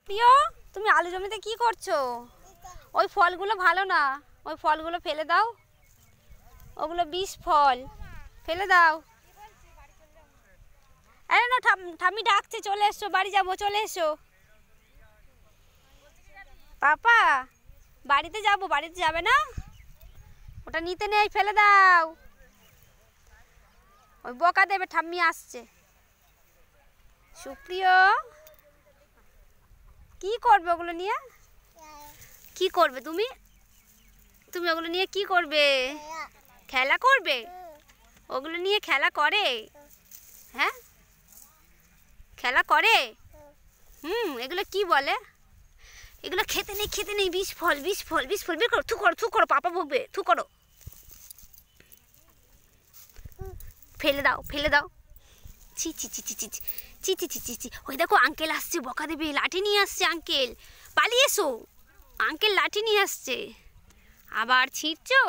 প্রিয়, তুমি আলু জমিতে কি করছো? ওই ফলগুলো ভালো না, ওই ফলগুলো ফেলে দাও। ওগুলো বিষ ফল, ফেলে দাও। আরে না, ঠাম্মি ডাকছে, চলে এসো, বাড়ি যাবো, চলে এসো। পাপা, বাড়িতে যাবো, বাড়িতে যাবে না? ওটা নিতে নেই, ফেলে দাও। ওই বকা দেবে, ঠাম্মি আসছে। সুপ্রিয়, কি করবে ওগুলো নিয়ে? কি করবে তুমি? তুমি ওগুলো নিয়ে কি করবে? খেলা করবে? ওগুলো নিয়ে খেলা করে? হ্যাঁ, খেলা করে। এগুলো কি বলে? এগুলো খেতে নেই, খেতে নেই, বিষ ফল, বিষ ফল, বিষ ফল। বের করো, থু করো, থু করো, পাপা বকবে, থু করো। ফেলে দাও, ফেলে দাও। ছি ছি ছি ছি ছি ছি ছি ছি ছি ছি। ওই দেখো আঙ্কেল আসছে, বকা দেবে, লাঠি নিয়ে আসছে আঙ্কেল। পালিয়ে এসো, আঙ্কেল লাঠি নিয়ে আসছে। আবার ছিঁড়ছো?